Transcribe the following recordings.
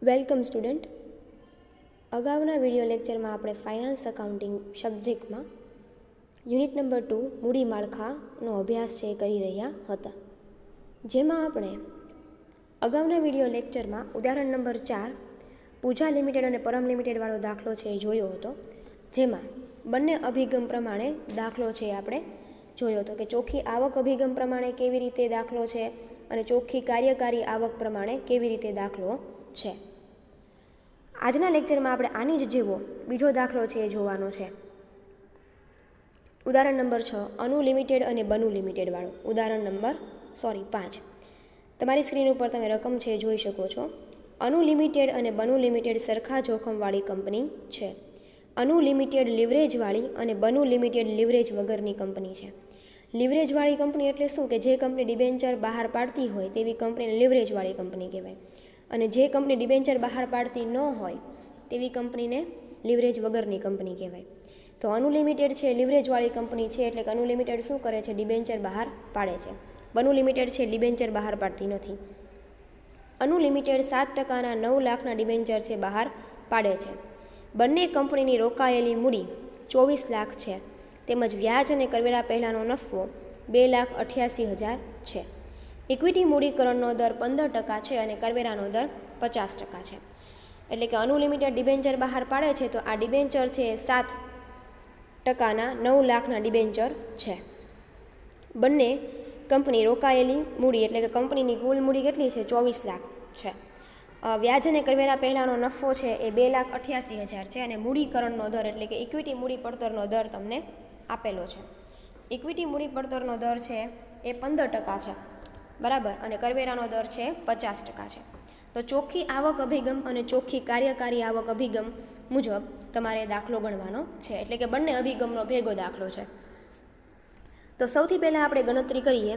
Welcome student. અગાઉના video લેક્ચરમાં આપણે ફાઇનાન્સ અકાઉન્ટિંગ સબ્જેક્ટમાં યુનિટ નંબર 2 મૂડી માળખાનો અભ્યાસ છે કરી રહ્યા હતા, જેમાં આપણે અગાઉના વિડીયો લેક્ચરમાં ઉદાહરણ નંબર 4 પૂજા લિમિટેડ અને પરમ લિમિટેડવાળો દાખલો છે એ જોયો હતો, જેમાં બંને અભિગમ પ્રમાણે દાખલો છે આપણે જોયો હતો કે ચોખ્ખી આવક અભિગમ પ્રમાણે કેવી રીતે દાખલો છે અને ચોખ્ખી કાર્યકારી આવક પ્રમાણે કેવી રીતે દાખલો છે. આજના લેક્ચરમાં આપણે આની જ જેવો બીજો દાખલો છે એ જોવાનો છે. ઉદાહરણ નંબર 6 અનુ લિમિટેડ અને બનુ લિમિટેડવાળો. ઉદાહરણ નંબર 5 તમારી સ્ક્રીન ઉપર તમે રકમ છે જોઈ શકો છો. અનુ લિમિટેડ અને બનુ લિમિટેડ સરખા જોખમવાળી કંપની છે. અનુ લિમિટેડ લિવરેજવાળી અને બનુ લિમિટેડ લિવરેજ વગરની કંપની છે. લિવરેજવાળી કંપની એટલે શું? કે જે કંપની ડિબેન્ચર બહાર પાડતી હોય તેવી કંપનીને લિવરેજવાળી કંપની કહેવાય, અને જે કંપની ડિબેન્ચર બહાર પાડતી ન હોય તેવી કંપનીને લિવરેજ વગરની કંપની કહેવાય. તો અનુ લિમિટેડ છે લિવરેજવાળી કંપની છે, એટલે કે અનુ લિમિટેડ શું કરે છે? ડિબેન્ચર બહાર પાડે છે. બનુ લિમિટેડ છે ડિબેન્ચર બહાર પાડતી નથી. અનુ લિમિટેડ 7%ના 9 લાખના ડિબેન્ચર છે બહાર પાડે છે. બંને કંપનીની રોકાયેલી મૂડી 24 લાખ છે, તેમજ વ્યાજ અને કરવેરા પહેલાંનો નફો 2,88,000 છે. ઇક્વિટી મૂડીકરણનો દર 15% છે અને કરવેરાનો દર 50% છે. એટલે કે અનુ લિમિટેડ ડિબેન્ચર બહાર પાડે છે, તો આ ડિબેન્ચર છે 7%ના 9 લાખના ડિબેન્ચર છે. બંને કંપની રોકાયેલી મૂડી એટલે કે કંપનીની કુલ મૂડી કેટલી છે? 24 લાખ છે. વ્યાજ અને કરવેરા પહેલાંનો નફો છે એ 2,88,000 છે, અને મૂડીકરણનો દર એટલે કે ઇક્વિટી મૂડી પડતરનો દર તમને આપેલો છે. ઇક્વિટી મૂડી પડતરનો દર છે એ 15% છે, બરાબર, અને કરવેરાનો દર છે 50% છે. તો ચોખ્ખી આવક અભિગમ અને ચોખ્ખી કાર્યકારી આવક અભિગમ મુજબ તમારે દાખલો ગણવાનો છે, એટલે કે બંને અભિગમનો ભેગો દાખલો છે. તો સૌથી પહેલાં આપણે ગણતરી કરીએ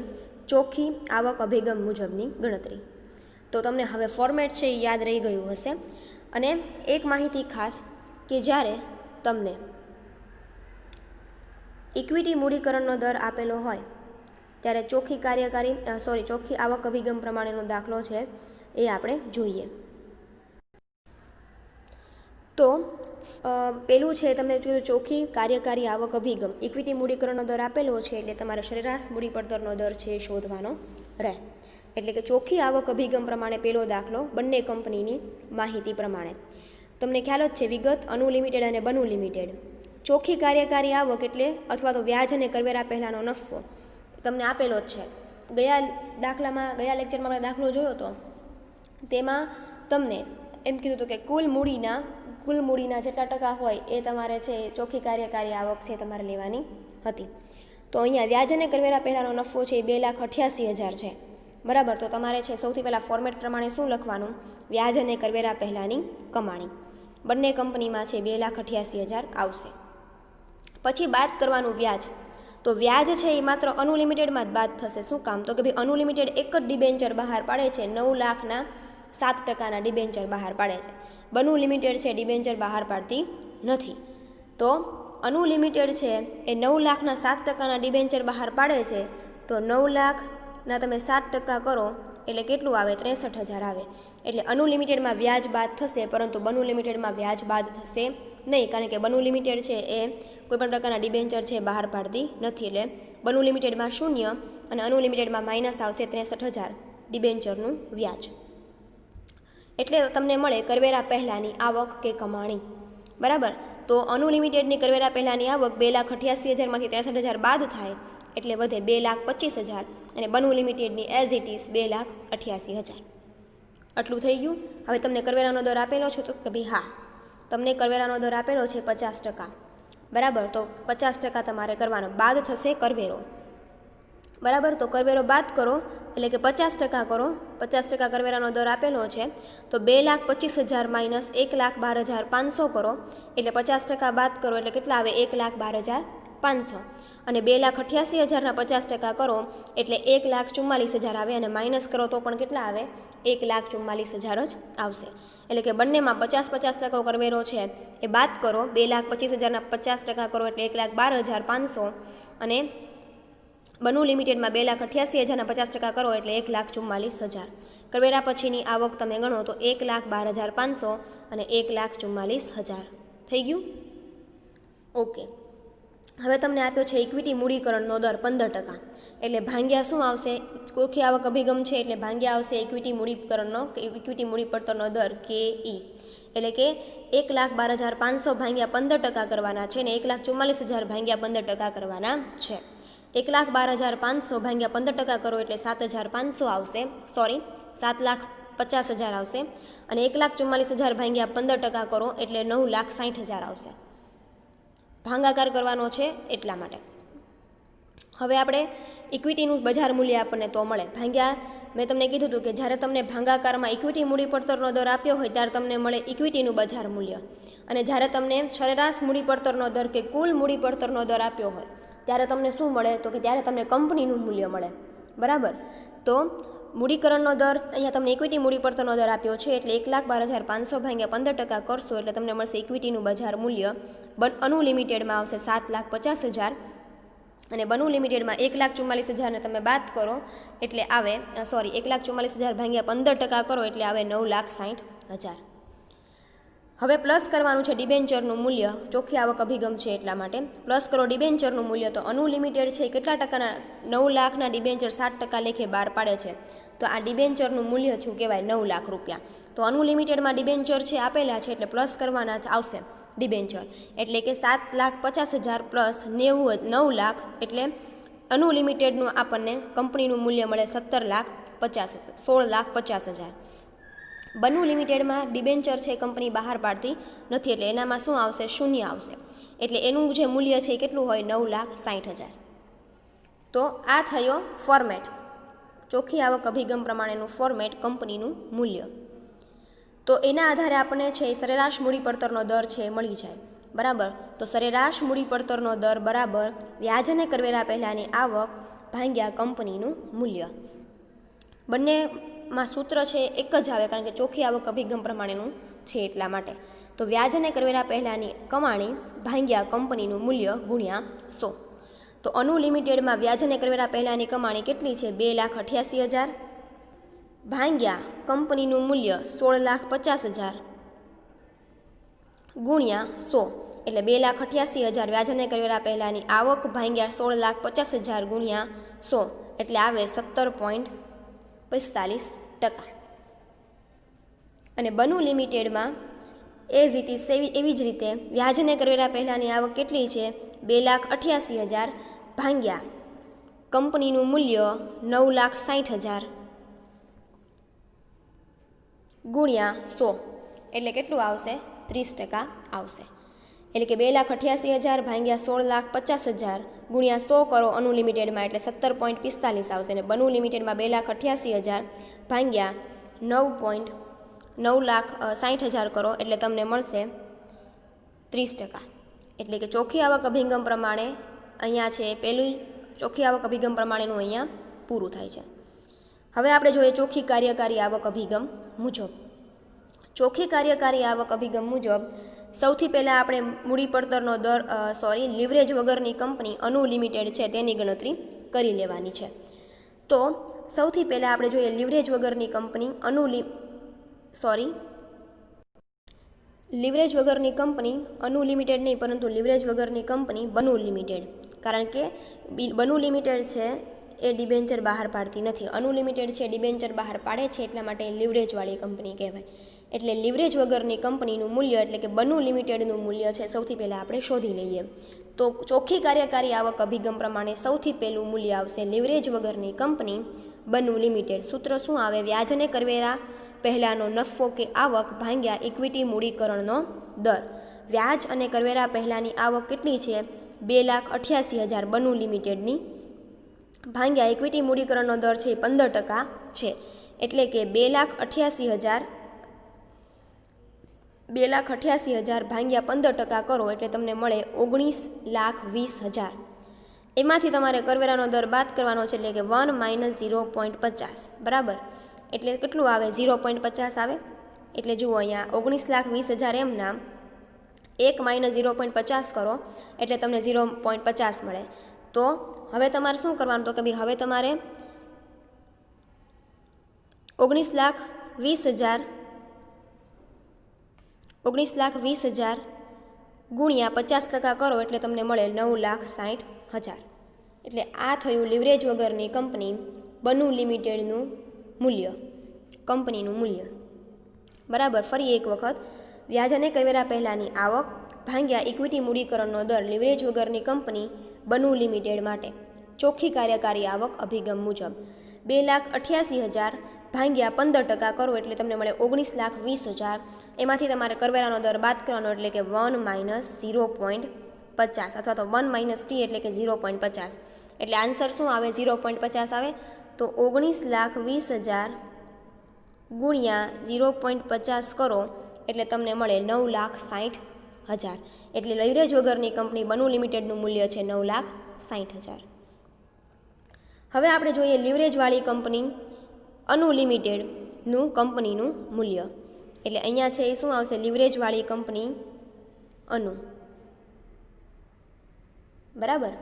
ચોખ્ખી આવક અભિગમ મુજબની ગણતરી. તો તમને હવે ફોર્મેટ છે એ યાદ રહી ગયું હશે. અને એક માહિતી ખાસ, કે જ્યારે તમને ઇક્વિટી મૂડીકરણનો દર આપેલો હોય ત્યારે ચોખ્ખી આવક અભિગમ પ્રમાણેનો દાખલો છે એ આપણે જોઈએ. તો પેલું છે તમને કીધું ચોખ્ખી કાર્યકારી આવક અભિગમ. ઇક્વિટી મૂડીકરણનો દર આપેલો છે એટલે તમારે સરેરાશ મૂડી પડતરનો દર છે એ શોધવાનો રહે. એટલે કે ચોખ્ખી આવક અભિગમ પ્રમાણે પેલો દાખલો બંને કંપનીની માહિતી પ્રમાણે. તમને ખ્યાલ જ છે વિગત અનુ લિમિટેડ અને બનુ લિમિટેડ. ચોખ્ખી કાર્યકારી આવક એટલે અથવા તો વ્યાજ અને કરવેરા પહેલાંનો નફો તમને આપેલો જ છે. ગયા લેક્ચરમાં આપણે દાખલો જોયો હતો, તેમાં તમને એમ કીધું હતું કે કુલ મૂડીના જેટલા ટકા હોય એ તમારે છે ચોખ્ખી કાર્યકારી આવક છે તમારે લેવાની હતી. તો અહીંયા વ્યાજ અને કરવેરા પહેલાંનો નફો છે એ 2,88,000 છે, બરાબર. તો તમારે છે સૌથી પહેલાં ફોર્મેટ પ્રમાણે શું લખવાનું? વ્યાજ અને કરવેરા પહેલાંની કમાણી બંને કંપનીમાં છે 2,88,000 આવશે. પછી બાદ કરવાનું વ્યાજ. તો વ્યાજ છે એ માત્ર અનુ લિમિટેડમાં જ બાદ થશે. શું કામ? તો કે ભાઈ અનુ લિમિટેડ એક જ ડિબેન્ચર બહાર પાડે છે, 9 લાખના 7%ના ડિબેન્ચર બહાર પાડે છે. બનુ લિમિટેડ છે ડિબેન્ચર બહાર પાડતી નથી. તો અનુ લિમિટેડ છે એ 9 લાખના 7%ના ડિબેન્ચર બહાર પાડે છે, તો 9 લાખના તમે 7% કરો એટલે કેટલું આવે? 63,000 આવે. એટલે અનુ લિમિટેડમાં વ્યાજ બાદ થશે, પરંતુ બનુ લિમિટેડમાં વ્યાજ બાદ થશે નહીં, કારણ કે બનુ લિમિટેડ છે એ કોઈપણ પ્રકારના ડિબેન્ચર છે બહાર પાડતી નથી. એટલે બનુ લિમિટેડમાં 0 અને અનુ લિમિટેડમાં માઇનસ આવશે 63,000 ડિબેન્ચરનું વ્યાજ. એટલે તમને મળે કરવેરા પહેલાંની આવક કે કમાણી, બરાબર. તો અનુ લિમિટેડની કરવેરા પહેલાંની આવક 2,88,000માંથી 63,000 બાદ થાય એટલે વધે 2,25,000, અને બનુ લિમિટેડની એઝ ઇટ ઇઝ 2,88,000. આટલું થઈ ગયું. હવે તમને કરવેરાનો દર આપેલો છે, તો કે ભાઈ હા, તમને કરવેરાનો દર આપેલો છે 50%, બરાબર. તો 50% તમારે કરવાનો, બાદ થશે કરવેરો, બરાબર. તો કરવેરો બાદ કરો એટલે કે 50% કરો. 50% કરવેરાનો દર આપેલો છે, તો 2,25,000 માઇનસ 1,12,500 કરો એટલે 50% બાદ કરો એટલે કેટલા આવે? 1,12,500. અને 2,88,000ના 50% કરો એટલે 1,44,000 આવે, અને માઇનસ કરો તો પણ કેટલા આવે? 1,44,000 જ આવશે. એટલે કે બંનેમાં 50% કરવેરો છે એ બાદ કરો. 2,25,000ના 50% કરો એટલે 1,12,500, અને બનુ લિમિટેડમાં 2,88,050 કરો એટલે 1,44,000. કરવેરા પછીની આવક તમે ગણો તો 1,12,500 અને 1,44,000 થઈ ગયું. ઓકે, હવે તમને આપ્યો છે ઇક્વિટી મૂડીકરણનો દર 15%. એટલે ભાંગ્યા શું આવશે? ચોખ્ખી આવક અભિગમ છે એટલે ભાંગ્યા આવશે ઇક્વિટી મૂડી પડતરનો દર KE. એટલે કે 1,12,500 ભાંગ્યા 15% કરવાના છે અને 1,44,000 ભાંગ્યા 15% કરવાના છે. 1,12,500 ભાંગ્યા 15% કરો એટલે 7,500 આવશે, સોરી 7,50,000 આવશે. અને 1,44,000 ભાંગ્યા 15% કરો એટલે 9,60,000 આવશે. ભાંગાકાર કરવાનો છે એટલા માટે. હવે આપણે ઇક્વિટીનું બજાર મૂલ્ય આપણને તો મળે ભાંગ્યા, મેં તમને કીધું હતું કે જ્યારે તમને ભાંગાકારમાં ઇક્વિટી મૂડી પડતરનો દર આપ્યો હોય ત્યારે તમને મળે ઇક્વિટીનું બજાર મૂલ્ય, અને જ્યારે તમને સરેરાશ મૂડી પડતરનો દર કે કુલ મૂડી પડતરનો દર આપ્યો હોય ત્યારે તમને શું મળે? તો કે ત્યારે તમને કંપનીનું મૂલ્ય મળે. બરાબર. તો મૂડીકરણનો દર, અહીંયા તમને ઇક્વિટી મૂડી પડતરનો દર આપ્યો છે એટલે 1,12,500 ભાંગ્યા 15% કરશો એટલે તમને મળશે ઇક્વિટીનું બજાર મૂલ્ય. અનુ લિમિટેડમાં આવશે 7,50,000 અને બનુ લિમિટેડમાં 1,44,000ને તમે બાદ કરો એટલે આવે, સોરી 1,44,000 ભાંગ્યા 15% કરો એટલે આવે 9,60,000. હવે પ્લસ કરવાનું છે ડિબેન્ચરનું મૂલ્ય. ચોખ્ખી આવક અભિગમ છે એટલા માટે પ્લસ કરો ડિબેન્ચરનું મૂલ્ય. તો અનુ લિમિટેડ છે કેટલા ટકાના? 9 લાખના ડિબેન્ચર 7% લેખે બહાર પાડે છે. તો આ ડિબેન્ચરનું મૂલ્ય શું કહેવાય? 9 લાખ રૂપિયા. તો અનુ લિમિટેડમાં ડિબેન્ચર છે આપેલા છે એટલે પ્લસ કરવાના આવશે ડિબેન્ચર. એટલે કે 7,50,000 પ્લસ 9 લાખ એટલે અનુ લિમિટેડનું આપણને કંપનીનું મૂલ્ય મળે 16,50,000. બનુ લિમિટેડમાં ડિબેન્ચર છે કંપની બહાર પાડતી નથી એટલે એનામાં શું આવશે? શૂન્ય આવશે. એટલે એનું જે મૂલ્ય છે એ કેટલું હોય? 9,60,000. તો આ થયો ફોર્મેટ, ચોખ્ખી આવક અભિગમ પ્રમાણેનું ફોર્મેટ કંપનીનું મૂલ્ય. તો એના આધારે આપણને છે સરેરાશ મૂડી પડતરનો દર છે મળી જાય. બરાબર. તો સરેરાશ મૂડી પડતરનો દર બરાબર વ્યાજ અને કરવેરા પહેલાંની આવક ભાંગ્યા કંપનીનું મૂલ્ય. બંનેમાં સૂત્ર છે એક જ આવે કારણ કે ચોખ્ખી આવક અભિગમ પ્રમાણેનું છે એટલા માટે. તો વ્યાજ અને કરવેરા પહેલાંની કમાણી ભાંગ્યા કંપનીનું મૂલ્ય ગુણ્યા 100. તો અનુ લિમિટેડમાં વ્યાજ અને કરવેરા પહેલાંની કમાણી કેટલી છે? 2,88,000 ભાંગ્યા કંપનીનું મૂલ્ય 16,50,000 ગુણ્યા 100 એટલે 2,88,000 વ્યાજ અને કરવેરા પહેલાંની આવક ભાંગ્યા 16,50,000 ગુણ્યા 100 એટલે આવે 17.45%. અને બનુ લિમિટેડમાં એઝ ઇટ ઇઝ એવી જ રીતે વ્યાજ અને કરવેરા પહેલાંની આવક કેટલી છે? 2,88,000 ભાંગ્યા કંપનીનું મૂલ્ય 9,60,000 ગુણ્યા 100 એટલે કેટલું આવશે? 30% આવશે. એટલે કે 2,88,000 ભાંગ્યા 16,50,000 ગુણ્યા 100 કરો અનુ લિમિટેડમાં એટલે 17.45 આવશે. અને બનુ લિમિટેડમાં 2,88,000 ભાંગ્યા 9,60,000 કરો એટલે તમને મળશે 30%. એટલે કે ચોખ્ખી આવક અભિગમ પ્રમાણે અહીંયા છે પેલું ચોખ્ખી આવક અભિગમ પ્રમાણેનું અહીંયા પૂરું થાય છે. હવે આપણે જોઈએ ચોખ્ખી કાર્યકારી આવક અભિગમ મુજબ. ચોખ્ખી કાર્યકારી આવક અભિગમ મુજબ સૌથી પહેલાં આપણે મૂડી પડતરનો દર લિવરેજ વગરની કંપની અનુ લિમિટેડ છે તેની ગણતરી કરી લેવાની છે. તો સૌથી પહેલાં આપણે જોઈએ લિવરેજ વગરની કંપની લિવરેજ વગરની કંપની અનુ લિમિટેડ નહીં પરંતુ લિવરેજ વગરની કંપની બનુ લિમિટેડ. કારણ કે બનુ લિમિટેડ છે એ ડિબેન્ચર બહાર પાડતી નથી. અનુ લિમિટેડ છે ડિબેન્ચર બહાર પાડે છે એટલા માટે લિવરેજવાળી કંપની કહેવાય. એટલે લિવરેજ વગરની કંપનીનું મૂલ્ય એટલે કે બનુ લિમિટેડનું મૂલ્ય છે સૌથી પહેલાં આપણે શોધી લઈએ. તો ચોખ્ખી કાર્યકારી આવક અભિગમ પ્રમાણે સૌથી પહેલું મૂલ્ય આવશે લિવરેજ વગરની કંપની બનુ લિમિટેડ. સૂત્ર શું આવે? વ્યાજ અને કરવેરા પહેલાંનો નફો કે આવક ભાંગ્યા ઇક્વિટી મૂડીકરણનો દર. વ્યાજ અને કરવેરા પહેલાંની આવક કેટલી છે? 2,88,000 બનુ લિમિટેડની ભાંગ્યા ઇક્વિટી મૂડીકરણનો દર છે 15% છે. એટલે કે 2,88,000 ભાંગ્યા 15% કરો એટલે તમને મળે 19,20,000. એમાંથી તમારે કરવેરાનો દર બાદ કરવાનો છે એટલે કે 1 - 0.50. બરાબર. એટલે કેટલું આવે? 0.50 આવે. એટલે જુઓ અહીંયા 19,20,000 એમના 1 - 0.50 કરો એટલે તમને 0.50 મળે. તો હવે તમારે શું કરવાનું, તો કે ભાઈ હવે તમારે 19,20,000 ગુણ્યા 50% કરો એટલે તમને મળે 9,60,000. એટલે આ થયું લીવરેજ વગરની કંપની બનુ લિમિટેડનું મૂલ્ય, કંપનીનું મૂલ્ય. બરાબર. ફરી એક વખત, વ્યાજ અને કરવેરા પહેલાંની આવક ભાગ્યા ઇક્વિટી મૂડીકરણનો દર લીવરેજ વગરની કંપની બનુ લિમિટેડ માટે ચોખ્ખી કાર્યકારી આવક અભિગમ મુજબ 2,88,000 ભાગ્યા 15% કરો એટલે તમને મળે 19,20,000. એમાંથી તમારે કરવેરાનો દર બાદ કરવાનો એટલે કે 1 - 0.50 અથવા તો 1 - t એટલે કે 0.50. એટલે આન્સર શું આવે? 0.50 આવે. તો 19,20,000 ગુણ્યા 0.50 કરો એટલે તમને મળે 9,60,000. એટલે લીવરેજ વગરની કંપની બનુ લિમિટેડનું મૂલ્ય છે 9,60,000. હવે આપણે જોઈએ લીવરેજવાળી કંપની અનુ લિમિટેડનું કંપનીનું મૂલ્ય. એટલે અહીંયા છે એ શું આવશે? લીવરેજવાળી કંપની અનુ. બરાબર.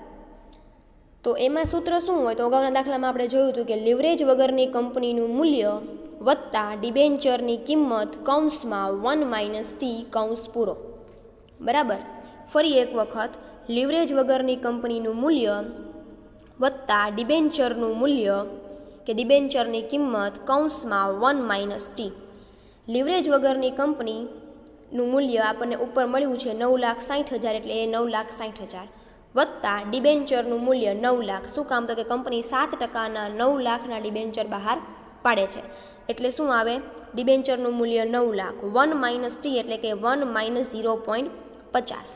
તો એમાં સૂત્ર શું હોય? તો અગાઉના દાખલામાં આપણે જોયું હતું કે લીવરેજ વગરની કંપનીનું મૂલ્ય વત્તા ડિબેન્ચરની કિંમત કૌંસમાં 1 - t કૌંસ પૂરો. બરાબર. ફરી એક વખત, લીવરેજ વગરની કંપનીનું મૂલ્ય વત્તા ડિબેન્ચરનું મૂલ્ય કે ડિબેન્ચરની કિંમત કૌંસમાં 1 - t. લીવરેજ વગરની કંપનીનું મૂલ્ય આપણને ઉપર મળ્યું છે 9,60,000 એટલે એ 9,60,000 વત્તા ડિબેન્ચરનું મૂલ્ય 9 લાખ. શું કામ? તો કે કંપની 7%ના 9 લાખના ડિબેન્ચર બહાર પાડે છે. એટલે શું આવે? ડિબેન્ચરનું મૂલ્ય 9 લાખ 1 - t એટલે કે 1 - 0.50.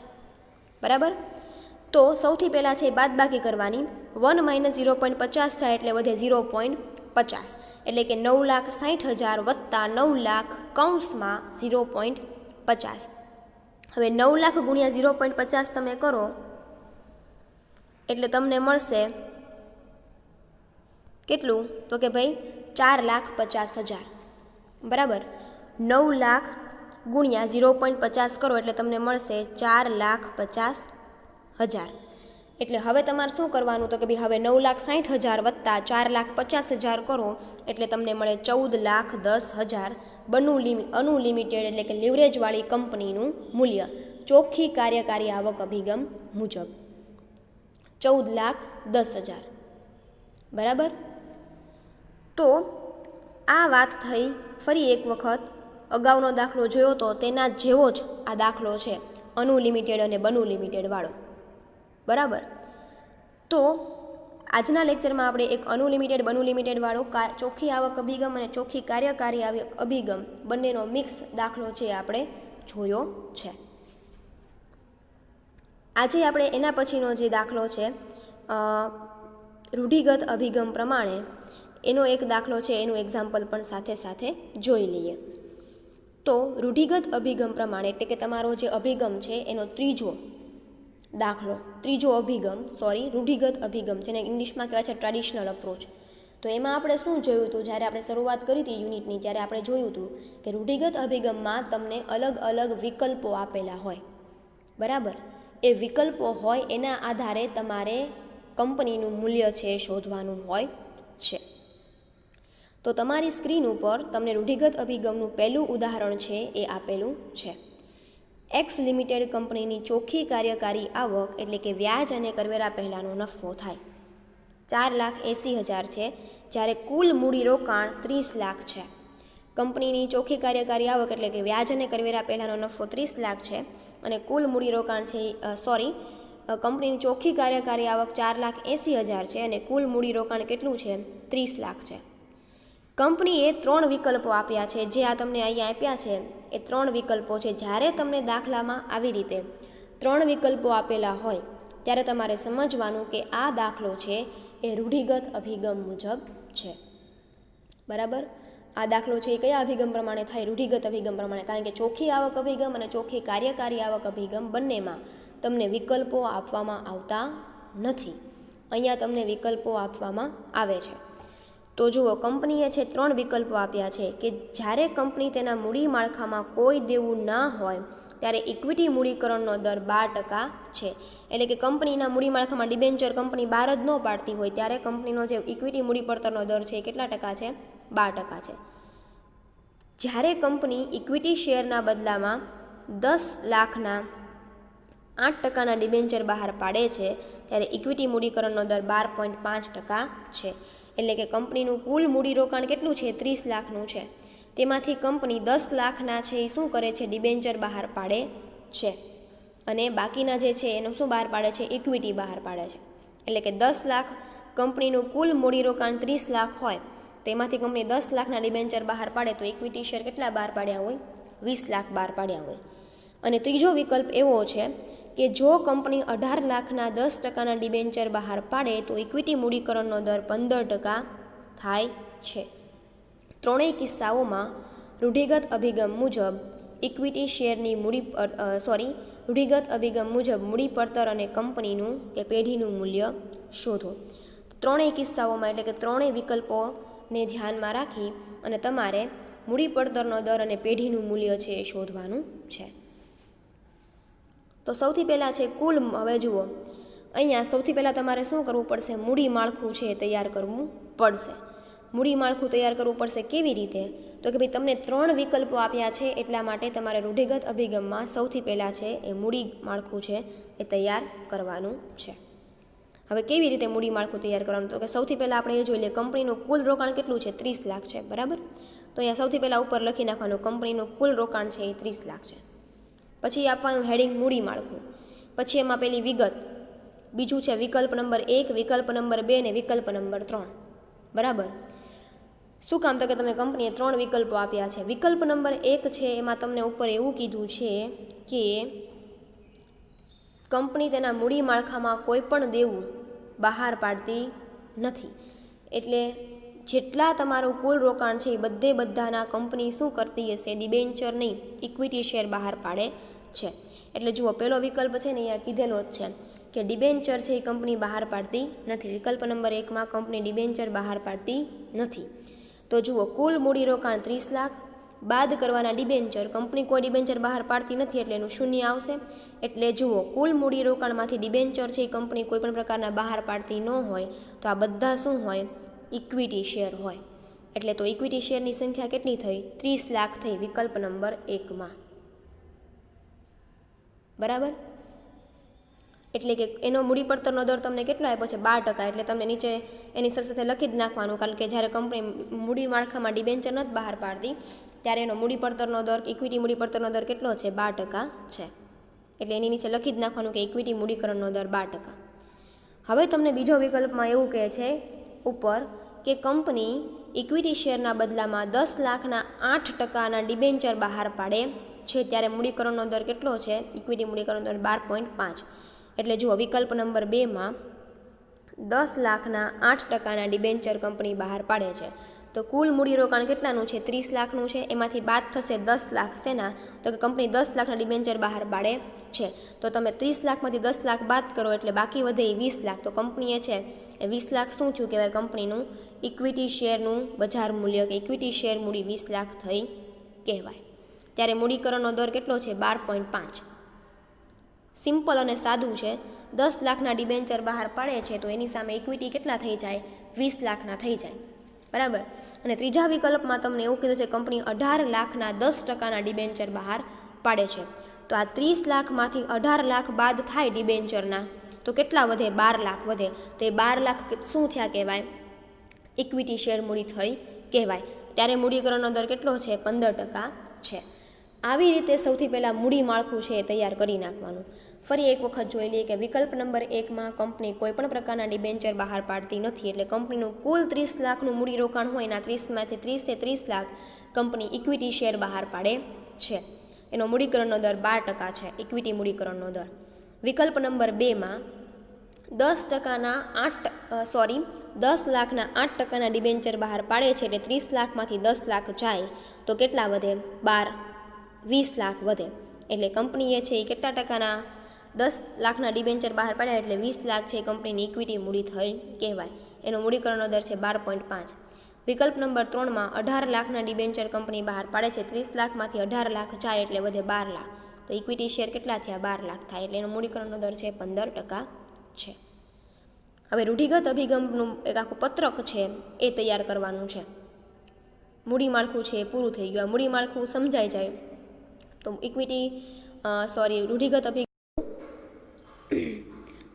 બરાબર. તો સૌથી પહેલાં છે બાદબાકી કરવાની. 1 - 0.50 થાય એટલે વધે 0.50 એટલે કે 9,60,000 વત્તા 9 લાખ કૌંસમાં 0.50. હવે 9 લાખ ગુણ્યા 0.50 તમે કરો એટલે તમને મળશે કેટલું? તો કે ભાઈ 4,50,000. બરાબર. 9 લાખ ગુણ્યા 0.50 કરો એટલે તમને મળશે 4,50,000. એટલે હવે તમારે શું કરવાનું? તો કે ભાઈ હવે 9,60,000 વત્તા 4,50,000 કરો એટલે તમને મળે 14,10,000 અનુ લિમિટેડ એટલે કે લીવરેજવાળી કંપનીનું મૂલ્ય ચોખ્ખી કાર્યકારી આવક અભિગમ મુજબ 14,10,000. બરાબર. તો આ વાત થઈ. ફરી એક વખત અગાઉનો દાખલો જોયો તો તેના જેવો જ આ દાખલો છે, અનુ લિમિટેડ અને બનુ લિમિટેડ વાળો. બરાબર. તો આજના લેક્ચરમાં આપણે એક અનુ લિમિટેડ બનુ લિમિટેડ વાળો ચોખ્ખી આવક અભિગમ અને ચોખ્ખી કાર્યકારી આવક અભિગમ બંનેનો મિક્સ દાખલો છે આપણે જોયો છે. આજે આપણે એના પછીનો જે દાખલો છે રૂઢિગત અભિગમ પ્રમાણે એનો એક દાખલો છે, એનું એક્ઝામ્પલ પણ સાથે સાથે જોઈ લઈએ. તો રૂઢિગત અભિગમ પ્રમાણે એટલે કે તમારો જે અભિગમ છે એનો ત્રીજો રૂઢિગત અભિગમ જેને ઇંગ્લિશમાં કહેવાય છે ટ્રેડિશનલ અપ્રોચ. તો એમાં આપણે શું જોયું હતું? જ્યારે આપણે શરૂઆત કરી હતી યુનિટની ત્યારે આપણે જોયું હતું કે રૂઢિગત અભિગમમાં તમને અલગ અલગ વિકલ્પો આપેલા હોય. બરાબર. એ વિકલ્પો હોય એના આધારે તમારે કંપનીનું મૂલ્ય છે શોધવાનું હોય છે. તો તમારી સ્ક્રીન ઉપર તમને રૂઢિગત અભિગમનું પહેલું ઉદાહરણ છે એ આપેલું છે. એક્સ લિમિટેડ કંપનીની ચોખ્ખી કાર્યકારી આવક એટલે કે વ્યાજ અને કરવેરા પહેલાંનો નફો થાય 4,80,000 છે, જ્યારે કુલ મૂડીરોકાણ 30 લાખ છે. કંપનીની ચોખ્ખી કાર્યકારી આવક એટલે કે વ્યાજ અને કરવેરા પહેલાંનો નફો 30 લાખ છે અને કુલ મૂડીરોકાણ છે કંપનીની ચોખ્ખી કાર્યકારી આવક 4,80,000 છે અને કુલ મૂડીરોકાણ કેટલું છે? 30 લાખ છે. કંપનીએ 3 વિકલ્પો આપ્યા છે, જે આ તમને અહીંયા આપ્યા છે એ 3 વિકલ્પો છે. જ્યારે તમને દાખલામાં આવી રીતે 3 વિકલ્પો આપેલા હોય ત્યારે તમારે સમજવાનું કે આ દાખલો છે એ રૂઢિગત અભિગમ મુજબ છે. બરાબર. આ દાખલો છે એ કયા અભિગમ પ્રમાણે થાય? રૂઢિગત અભિગમ પ્રમાણે. કારણ કે ચોખ્ખી આવક અભિગમ અને ચોખ્ખી કાર્યકારી આવક અભિગમ બંનેમાં તમને વિકલ્પો આપવામાં આવતા નથી. અહીંયા તમને વિકલ્પો આપવામાં આવે છે. તો જુઓ, કંપનીએ છે 3 વિકલ્પો આપ્યા છે કે જ્યારે કંપની તેના મૂડી માળખામાં કોઈ દેવું ના હોય ત્યારે ઇક્વિટી મૂડીકરણનો દર 12% છે. એટલે કે કંપનીના મૂડી માળખામાં ડિબેન્ચર કંપની બહાર જ ન પાડતી હોય ત્યારે કંપનીનો જે ઇક્વિટી મૂડી પડતરનો દર છે એ કેટલા ટકા છે? 12% છે. જ્યારે કંપની ઇક્વિટી શેરના બદલામાં 10 લાખના 8% ડિબેન્ચર બહાર પાડે છે ત્યારે ઇક્વિટી મૂડીકરણનો દર 12.5% છે. એટલે કે કંપનીનું કુલ મૂડીરોકાણ કેટલું છે? 30 લાખનું છે. તેમાંથી કંપની 10 લાખના છે એ શું કરે છે? ડિબેન્ચર બહાર પાડે છે, અને બાકીના જે છે એનું શું બહાર પાડે છે? ઇક્વિટી બહાર પાડે છે. એટલે કે 10 લાખ કંપનીનું કુલ મૂડીરોકાણ 30 લાખ હોય, તેમાંથી કંપની 10 લાખના ડિબેન્ચર બહાર પાડે તો ઇક્વિટી શેર કેટલા બહાર પાડ્યા હોય? 20 લાખ બહાર પાડ્યા હોય. અને ત્રીજો વિકલ્પ એવો છે કે જો કંપની 18 લાખના 10%ના ડિબેન્ચર બહાર પાડે તો ઇક્વિટી મૂડીકરણનો દર 15% થાય છે. ત્રણેય કિસ્સાઓમાં રૂઢિગત અભિગમ મુજબ ઇક્વિટી શેરની રૂઢિગત અભિગમ મુજબ મૂડી પડતર અને કંપનીનું કે પેઢીનું મૂલ્ય શોધો. ત્રણેય કિસ્સાઓમાં એટલે કે ત્રણેય વિકલ્પોને ધ્યાનમાં રાખી અને તમારે મૂડી પડતરનો દર અને પેઢીનું મૂલ્ય છે એ શોધવાનું છે. તો સૌથી પહેલાં છે કુલ. હવે જુઓ, અહીંયા સૌથી પહેલાં તમારે શું કરવું પડશે? મૂડી માળખું છે તૈયાર કરવું પડશે. મૂડી માળખું તૈયાર કરવું પડશે. કેવી રીતે? તો કે ભાઈ તમને 3 વિકલ્પો આપ્યા છે એટલા માટે તમારે રૂઢિગત અભિગમમાં સૌથી પહેલાં છે એ મૂડી માળખું છે એ તૈયાર કરવાનું છે. હવે કેવી રીતે મૂડી માળખું તૈયાર કરવાનું? તો કે સૌથી પહેલાં આપણે એ જોઈ લઈએ કંપનીનું કુલ રોકાણ કેટલું છે? 30 લાખ છે, બરાબર? તો અહીંયા સૌથી પહેલાં ઉપર લખી નાખવાનું કંપનીનું કુલ રોકાણ છે એ 30 લાખ છે. પછી આપવાનું હેડિંગ મૂડી માળખું. પછી એમાં પેલી વિગત, બીજું છે વિકલ્પ નંબર 1, વિકલ્પ નંબર 2 ને વિકલ્પ નંબર 3, બરાબર? શું કામ? તો કે તમે કંપનીએ 3 વિકલ્પો આપ્યા છે. વિકલ્પ નંબર 1 છે એમાં તમને ઉપર એવું કીધું છે કે કંપની તેના મૂડી માળખામાં કોઈ પણ દેવું બહાર પાડતી નથી. એટલે જેટલા તમારું કુલ રોકાણ છે એ બધાના કંપની શું કરતી હશે? ડિબેન્ચર નહીં, ઇક્વિટી શેર બહાર પાડે છે. એટલે જુઓ, પહેલો વિકલ્પ છે ને અહીંયા કીધેલો જ છે કે ડિબેન્ચર છે એ કંપની બહાર પાડતી નથી. વિકલ્પ નંબર 1માં કંપની ડિબેન્ચર બહાર પાડતી નથી. તો જુઓ, કુલ મૂડીરોકાણ 30 લાખ બાદ કરવાના ડિબેન્ચર, કંપની કોઈ ડિબેન્ચર બહાર પાડતી નથી એટલે એનું શૂન્ય આવશે. એટલે જુઓ, કુલ મૂડીરોકાણમાંથી ડિબેન્ચર છે એ કંપની કોઈ પણ પ્રકારના બહાર પાડતી ન હોય તો આ બધા શું હોય? ઇક્વિટી શેર હોય. એટલે તો ઇક્વિટી શેરની સંખ્યા કેટલી થઈ? 30 લાખ થઈ વિકલ્પ નંબર 1માં, બરાબર? એટલે કે એનો મૂડી પડતરનો દર તમને કેટલો આપ્યો છે? 12%. એટલે તમને નીચે એની સાથે લખી જ નાખવાનું, કારણ કે જ્યારે કંપની મૂડી માળખામાં ડિબેન્ચર નથી બહાર પાડતી ત્યારે એનો મૂડી પડતરનો દર, ઇક્વિટી મૂડી પડતરનો દર કેટલો છે? 12% છે. એટલે એની નીચે લખી જ નાખવાનું કે ઇક્વિટી મૂડીકરણનો દર 12%. હવે તમને બીજો વિકલ્પમાં એવું કહે છે ઉપર કે કંપની ઇક્વિટી શેરના બદલામાં 10 લાખના 8%ના ડિબેન્ચર બહાર પાડે છે ત્યારે મૂડીકરણનો દર કેટલો છે? ઇક્વિટી મૂડીકરણનો દર 12.5. એટલે જુઓ, વિકલ્પ નંબર 2માં 10 લાખના 8%ના ડિબેન્ચર કંપની બહાર પાડે છે તો કુલ મૂડીરોકાણ કેટલાનું છે? 30 લાખનું છે. એમાંથી બાદ થશે 10 લાખ. શેના? તો કે કંપની 10 લાખના ડિબેન્ચર બહાર પાડે છે. તો તમે 30 લાખમાંથી 10 લાખ બાદ કરો એટલે બાકી વધે 20 લાખ. તો કંપનીએ છે એ 20 લાખ શું થયું કહેવાય? કંપનીનું ઇક્વિટી શેરનું બજાર મૂલ્ય કે ઇક્વિટી શેર મૂડી 20 લાખ થઈ કહેવાય. ત્યારે મૂડીકરણનો દર કેટલો છે? 12.5. સિમ્પલ અને સાદું છે. 10 લાખના ડિબેન્ચર બહાર પાડે છે તો એની સામે ઇક્વિટી કેટલા થઈ જાય? 20 લાખના થઈ જાય, બરાબર? અને ત્રીજા વિકલ્પમાં તમને એવું કીધું છે કંપની 18 લાખના 10%ના ડિબેન્ચર બહાર પાડે છે. તો આ 30 લાખમાંથી 18 લાખ બાદ થાય ડિબેન્ચરના તો કેટલા વધે? 12 લાખ વધે. તો એ 12 લાખ શું થયા કહેવાય? ઇક્વિટી શેર મૂડી થઈ કહેવાય. ત્યારે મૂડીકરણનો દર કેટલો છે? 15% છે. આવી રીતે સૌથી પહેલાં મૂડી માળખું છે એ તૈયાર કરી નાખવાનું. ફરી એક વખત જોઈ લઈએ કે વિકલ્પ નંબર 1માં કંપની કોઈપણ પ્રકારના ડિબેન્ચર બહાર પાડતી નથી. એટલે કંપનીનું કુલ 30 લાખનું મૂડી રોકાણ હોય એના 30માંથી 30 લાખ કંપની ઇક્વિટી શેર બહાર પાડે છે. એનો મૂડીકરણનો દર 12% છે, ઇક્વિટી મૂડીકરણનો દર. વિકલ્પ નંબર 2માં 10 લાખના 8%ના ડિબેન્ચર બહાર પાડે છે એટલે 30 લાખમાંથી 10 લાખ જાય તો કેટલા વધે? 20 લાખ વધે. એટલે કંપનીએ છે એ કેટલા ટકાના 10 લાખના ડિબેન્ચર બહાર પાડ્યા એટલે 20 લાખ છે એ કંપનીની ઇક્વિટી મૂડી થઈ કહેવાય. એનો મૂડીકરણનો દર છે 12.5. વિકલ્પ નંબર 3માં 18 લાખના ડિબેન્ચર કંપની બહાર પાડે છે. 30 લાખમાંથી 18 લાખ જાય એટલે વધે 12 લાખ. તો ઇક્વિટી શેર કેટલા થયા? 12 લાખ થાય. એટલે એનો મૂડીકરણનો દર છે 15% છે. હવે રૂઢિગત અભિગમનું એક આખું પત્રક છે એ તૈયાર કરવાનું છે. મૂડી માળખું છે એ પૂરું થઈ ગયું. આ મૂડી માળખું સમજાઈ જાય તો રૂઢિગત અભિગમ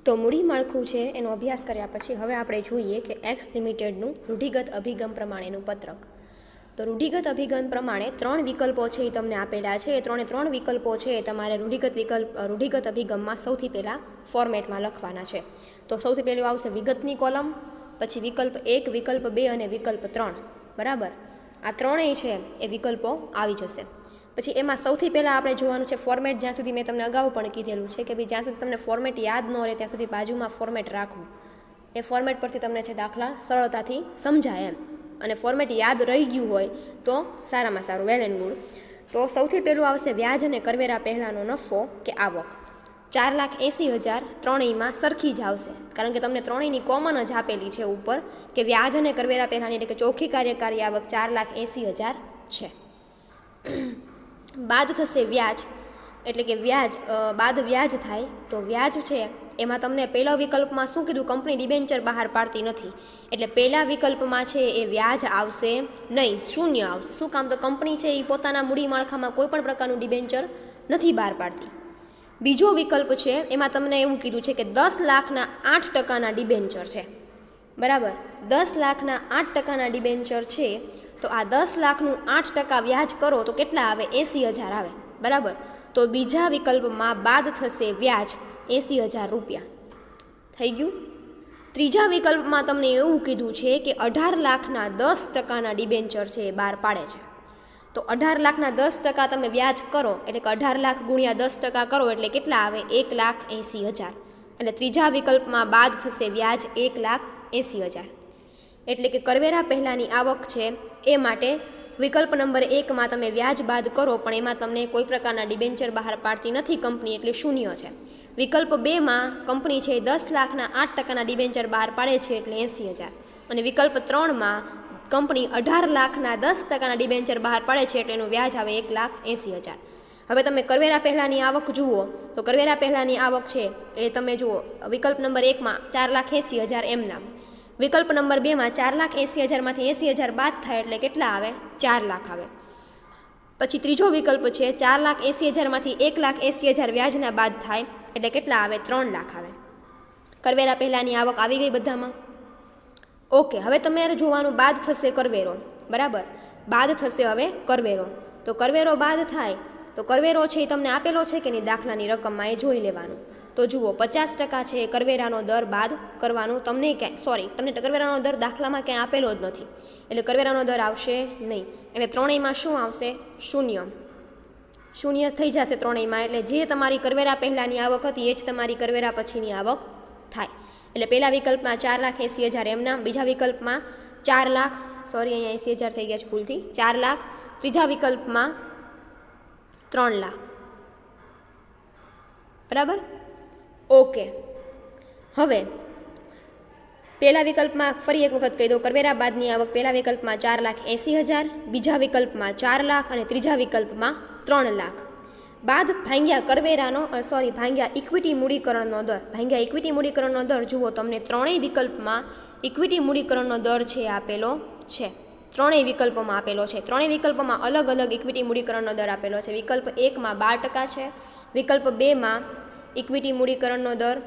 તો મૂડી માળખું છે એનો અભ્યાસ કર્યા પછી હવે આપણે જોઈએ કે એક્સ લિમિટેડનું રૂઢિગત અભિગમ પ્રમાણેનું પત્રક. તો રૂઢિગત અભિગમ પ્રમાણે 3 વિકલ્પો છે એ તમને આપેલા છે. એ 3 વિકલ્પો છે એ તમારે રૂઢિગત અભિગમમાં સૌથી પહેલાં ફોર્મેટમાં લખવાના છે. તો સૌથી પહેલું આવશે વિગતની કોલમ, પછી વિકલ્પ 1, વિકલ્પ 2 અને વિકલ્પ 3. બરાબર, આ ત્રણેય છે એ વિકલ્પો આવી જશે. પછી એમાં સૌથી પહેલાં આપણે જોવાનું છે ફોર્મેટ. જ્યાં સુધી મેં તમને અગાઉ પણ કીધેલું છે કે ભાઈ જ્યાં સુધી તમને ફોર્મેટ યાદ ન રહે ત્યાં સુધી બાજુમાં ફોર્મેટ રાખવું. એ ફોર્મેટ પરથી તમને છે દાખલા સરળતાથી સમજાય એમ. અને ફોર્મેટ યાદ રહી ગયું હોય તો સારામાં સારું, વેલ એન્ડ ગુડ. તો સૌથી પહેલું આવશે વ્યાજ અને કરવેરા પહેલાંનો નફો કે આવક. 4,80,000 ત્રણેયમાં સરખી જ આવશે, કારણ કે તમને ત્રણેયની કોમન જ આપેલી છે ઉપર કે વ્યાજ અને કરવેરા પહેલાંની એટલે કે ચોખ્ખી કાર્યકારી આવક 4,80,000 છે. બાદ થશે વ્યાજ, એટલે કે બાદ વ્યાજ થાય. તો વ્યાજ છે એમાં તમને પહેલા વિકલ્પમાં શું કીધું? કંપની ડિબેન્ચર બહાર પાડતી નથી, એટલે પહેલા વિકલ્પમાં છે એ વ્યાજ આવશે નહીં, શૂન્ય આવશે. શું કામ? તો કંપની છે એ પોતાના મૂડી માળખામાં કોઈ પણ પ્રકારનું ડિબેન્ચર નથી બહાર પાડતી. બીજો વિકલ્પ છે એમાં તમને એવું કીધું છે કે 10 લાખના 8% ડિબેન્ચર છે. બરાબર, 10 લાખના 8% ડિબેન્ચર છે. તો આ 10 લાખનું 8% વ્યાજ કરો તો કેટલા આવે? 80,000 આવે. બરાબર, તો બીજા વિકલ્પમાં બાદ થશે વ્યાજ 80,000 રૂપિયા. થઈ ગયું. ત્રીજા વિકલ્પમાં તમને એવું કીધું છે કે 18 લાખના 10%ના ડિબેન્ચર છે એ બહાર પાડે છે. તો 18 લાખના 10% તમે વ્યાજ કરો એટલે કે 18 લાખ ગુણ્યા 10% કરો એટલે કેટલા આવે? 1,80,000. એટલે ત્રીજા વિકલ્પમાં બાદ થશે વ્યાજ 1,80,000. એટલે કે કરવેરા પહેલાંની આવક છે એ માટે વિકલ્પ નંબર 1માં તમે વ્યાજ બાદ કરો પણ એમાં તમને કોઈ પ્રકારના ડિબેન્ચર બહાર પાડતી નથી કંપની, એટલે શૂન્ય છે. વિકલ્પ 2માં કંપની છે 10 લાખના 8%ના ડિબેન્ચર બહાર પાડે છે એટલે 80,000. અને વિકલ્પ 3માં કંપની 18 લાખના 10%ના ડિબેન્ચર બહાર પાડે છે એટલે એનું વ્યાજ આવે 1,80,000. હવે તમે કરવેરા પહેલાંની આવક જુઓ તો કરવેરા પહેલાંની આવક છે એ તમે જુઓ વિકલ્પ નંબર 1માં 4,80,000 એમના. વિકલ્પ નંબર 2માં 4,80,000માંથી 80,000 બાદ થાય એટલે કેટલા આવે? 4 લાખ આવે. પછી ત્રીજો વિકલ્પ છે 4,80,000માંથી 1,80,000 વ્યાજના બાદ થાય એટલે કેટલા આવે? 3 લાખ આવે. કરવેરા પહેલાંની આવક આવી ગઈ બધામાં? ઓકે, હવે તમારે જોવાનું બાદ થશે કરવેરો. બરાબર, બાદ થશે હવે કરવેરો. તો કરવેરો બાદ થાય તો કરવેરો છે એ તમને આપેલો છે કે નહીં દાખલાની રકમમાં, એ જોઈ લેવાનું. તો જુઓ 50% છે કરવેરાનો દર બાદ કરવાનો. તમને કરવેરાનો દર દાખલામાં ક્યાંય આપેલો જ નથી, એટલે કરવેરાનો દર આવશે નહીં. એટલે ત્રણેયમાં શું આવશે? શૂન્ય થઈ જશે ત્રણેયમાં. એટલે જે તમારી કરવેરા પહેલાંની આવક હતી એ જ તમારી કરવેરા પછીની આવક થાય. એટલે પહેલા વિકલ્પમાં 4,80,000 એમના, બીજા વિકલ્પમાં 4 લાખ, અહીંયા 80,000 થઈ ગયા છે ભૂલથી, 4 લાખ, ત્રીજા વિકલ્પમાં 3 લાખ. બરાબર, ઓકે. હવે પહેલા વિકલ્પમાં ફરી એક વખત કહી દો, કરવેરા બાદની આવક પહેલા વિકલ્પમાં 4,80,000, બીજા વિકલ્પમાં 4 લાખ અને ત્રીજા વિકલ્પમાં 3 લાખ. બાદ ભાંગ્યા ઇક્વિટી મૂડીકરણનો દર. ભાંગ્યા ઇક્વિટી મૂડીકરણનો દર જુઓ તમને ત્રણેય વિકલ્પમાં ઇક્વિટી મૂડીકરણનો દર છે આપેલો છે. ત્રણેય વિકલ્પોમાં આપેલો છે. ત્રણેય વિકલ્પોમાં અલગ અલગ ઇક્વિટી મૂડીકરણનો દર આપેલો છે. વિકલ્પ 1માં 12% છે. વિકલ્પ 2માં ઇક્વિટી મૂડીકરણનો દર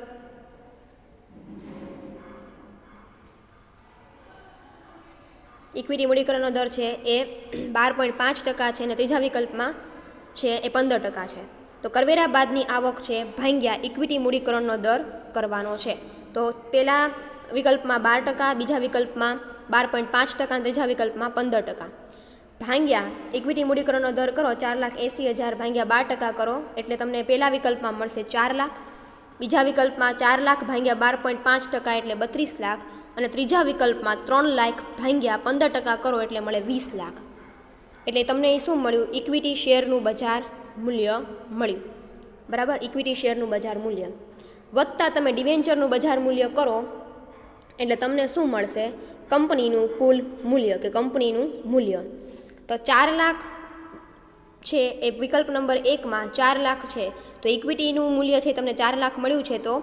છે એ 12.5% છે અને ત્રીજા વિકલ્પમાં છે એ 15% છે. તો કરવેરા બાદની આવક છે ભાંગ્યા ઇક્વિટી મૂડીકરણનો દર કરવાનો છે. તો પહેલા વિકલ્પમાં 12%, બીજા વિકલ્પમાં 12.5% અને ત્રીજા વિકલ્પમાં 15%. ભાંગ્યા ઇક્વિટી મૂડીકરણનો દર કરો 4,80,000 ભાંગ્યા 12% કરો એટલે તમને પહેલા વિકલ્પમાં મળશે 4 લાખ, બીજા વિકલ્પમાં 4 લાખ ભાંગ્યા 12.5% એટલે 32 લાખ અને ત્રીજા વિકલ્પમાં 3 લાખ ભાંગ્યા 15% કરો એટલે મળે 20 લાખ. એટલે તમને એ શું મળ્યું? ઇક્વિટી શેરનું બજાર મૂલ્ય મળ્યું. બરાબર, ઇક્વિટી શેરનું બજાર મૂલ્ય વત્તા તમે ડિવેન્ચરનું બજાર મૂલ્ય કરો એટલે તમને શું મળશે કંપનીનું કુલ મૂલ્ય કે કંપનીનું મૂલ્ય. તો 4 લાખ છે એ વિકલ્પ નંબર 1માં 4 લાખ છે, તો ઇક્વિટીનું મૂલ્ય છે તમને 4 લાખ મળ્યું છે, તો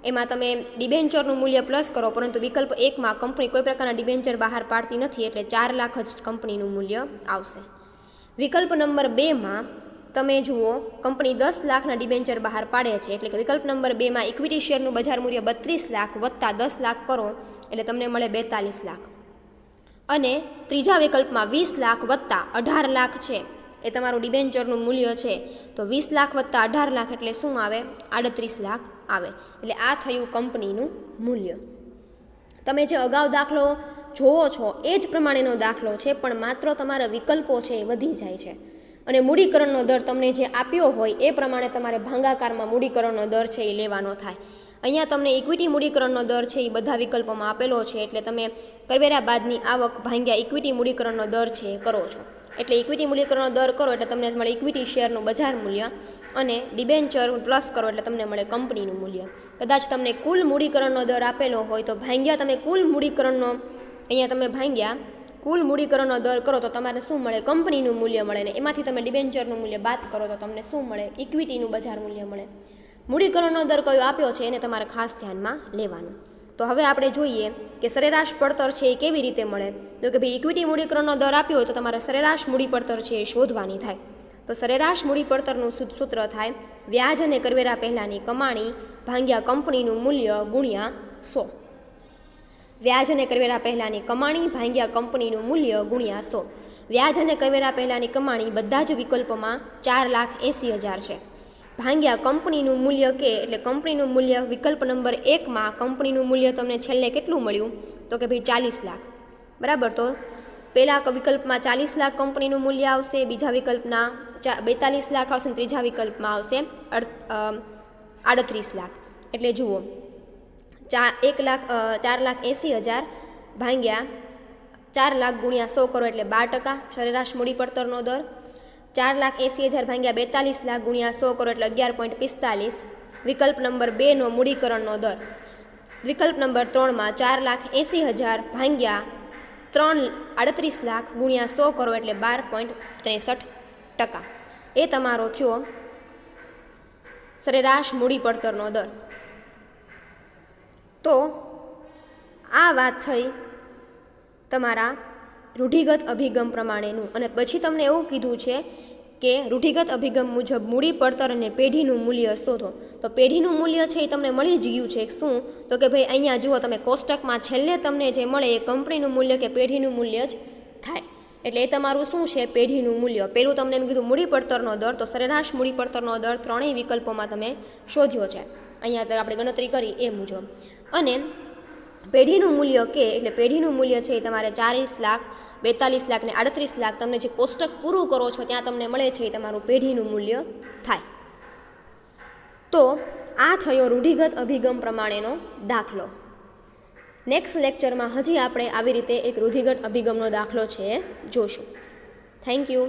એમાં તમે ડિબેન્ચરનું મૂલ્ય પ્લસ કરો, પરંતુ વિકલ્પ 1માં કંપની કોઈ પ્રકારના ડિબેન્ચર બહાર પાડતી નથી, એટલે 4 લાખ જ કંપનીનું મૂલ્ય આવશે. વિકલ્પ નંબર 2માં તમે જુઓ કંપની 10 લાખના ડિબેન્ચર બહાર પાડે છે, એટલે કે વિકલ્પ નંબર 2માં ઇક્વિટી શેરનું બજાર મૂલ્ય 32 લાખ વત્તા 10 લાખ કરો એટલે તમને મળે 42 લાખ. અને ત્રીજા વિકલ્પમાં 20 લાખ વત્તા 18 લાખ છે એ તમારું ડિબેન્ચરનું મૂલ્ય છે, તો 20 લાખ વત્તા 18 લાખ એટલે શું આવે? 38 લાખ આવે. એટલે આ થયું કંપનીનું મૂલ્ય. તમે જે અગાઉ દાખલો જોવો છો એ જ પ્રમાણેનો દાખલો છે, પણ માત્ર તમારા વિકલ્પો છે એ વધી જાય છે, અને મૂડીકરણનો દર તમને જે આપ્યો હોય એ પ્રમાણે તમારે ભાગાકારમાં મૂડીકરણનો દર છે એ લેવાનો થાય. અહીંયા તમને ઇક્વિટી મૂડીકરણનો દર છે એ બધા વિકલ્પોમાં આપેલો છે, એટલે તમે કરવેરા બાદની આવક ભાગ્યા ઇક્વિટી મૂડીકરણનો દર છે એ કરો છો. એટલે ઇક્વિટી મૂડીકરણનો દર કરો એટલે તમને મળે ઇક્વિટી શેરનું બજાર મૂલ્ય, અને ડિબેન્ચર પ્લસ કરો એટલે તમને મળે કંપનીનું મૂલ્ય. કદાચ તમને કુલ મૂડીકરણનો દર આપેલો હોય તો ભાગ્યા તમે કુલ મૂડીકરણનો અહીંયા તમે ભાગ્યા કુલ મૂડીકરણનો દર કરો તો તમારે શું મળે? કંપનીનું મૂલ્ય મળે, ને એમાંથી તમે ડિબેન્ચરનું મૂલ્ય બાદ કરો તો તમને શું મળે? ઇક્વિટીનું બજાર મૂલ્ય મળે. મૂડીકરણનો દર કયો આપ્યો છે એને તમારે ખાસ ધ્યાનમાં લેવાનું. તો હવે આપણે જોઈએ કે સરેરાશ પડતર છે એ કેવી રીતે મળે. તો કે ભાઈ ઇક્વિટી મૂડીકરણનો દર આપ્યો હોય તો તમારે સરેરાશ મૂડી પડતર છે એ શોધવાની થાય. તો સરેરાશ મૂડી પડતરનું સૂત્ર થાય વ્યાજ અને કરવેરા પહેલાંની કમાણી ભાગ્યા કંપનીનું મૂલ્ય ગુણ્યા 100. વ્યાજ અને કરવેરા પહેલાંની કમાણી ભાગ્યા કંપનીનું મૂલ્ય ગુણ્યા 100. વ્યાજ અને કરવેરા પહેલાંની કમાણી બધા જ વિકલ્પોમાં 4,80,000 છે, ભાગ્યા કંપનીનું મૂલ્ય કે એટલે કંપનીનું મૂલ્ય વિકલ્પ નંબર 1માં કંપનીનું મૂલ્ય તમને છેલ્લે કેટલું મળ્યું? તો કે ભાઈ 40 લાખ. બરાબર. તો પહેલા વિકલ્પમાં 40 લાખ કંપનીનું મૂલ્ય આવશે, બીજા વિકલ્પના 42 લાખ આવશે, ત્રીજા વિકલ્પમાં આવશે 38 લાખ. એટલે જુઓ 4,80,000 ભાગ્યા 4 લાખ ગુણ્યા 100 કરો એટલે 12% સરેરાશ મૂડી પડતરનો દર. 4,80,000 ભાગ્યા 42 લાખ ગુણ્યા 100 કરો એટલે 11.45 વિકલ્પ નંબર 2નો મૂડીકરણનો દર. વિકલ્પ નંબર 3માં 4,80,000 ભાગ્યા 38 લાખ ગુણ્યા 100 કરો એટલે 12.63%. એ તમારો થયો સરેરાશ મૂડી પડતરનો દર. તો આ વાત થઈ તમારા રૂઢિગત અભિગમ પ્રમાણેનું. અને પછી તમને એવું કીધું છે કે રૂઢિગત અભિગમ મુજબ મૂડી પડતર અને પેઢીનું મૂલ્ય શોધો. તો પેઢીનું મૂલ્ય છે એ તમને મળી જ ગયું છે. શું? તો કે ભાઈ અહીંયા જુઓ તમે કોષ્ટકમાં છેલ્લે તમને જે મળે એ કંપનીનું મૂલ્ય કે પેઢીનું મૂલ્ય જ થાય. એટલે એ તમારું શું છે? પેઢીનું મૂલ્ય. પહેલું તમને એમ કીધું મૂડી પડતરનો દર, તો સરેરાશ મૂડી પડતરનો દર ત્રણેય વિકલ્પોમાં તમે શોધ્યો છે, અહીંયા આપણે ગણતરી કરી એ મુજબ. અને પેઢીનું મૂલ્ય કે એટલે પેઢીનું મૂલ્ય છે એ તમારે 40 લાખ 42 લાખ ને 38 લાખ તમને જે કોષ્ટક પૂરું કરો છો ત્યાં તમને મળે છે એ તમારું પેઢીનું મૂલ્ય થાય. તો આ થયો રૂઢિગત અભિગમ પ્રમાણેનો દાખલો. નેક્સ્ટ લેક્ચરમાં હજી આપણે આવી રીતે એક રૂઢિગત અભિગમનો દાખલો છે જોશું. Thank you.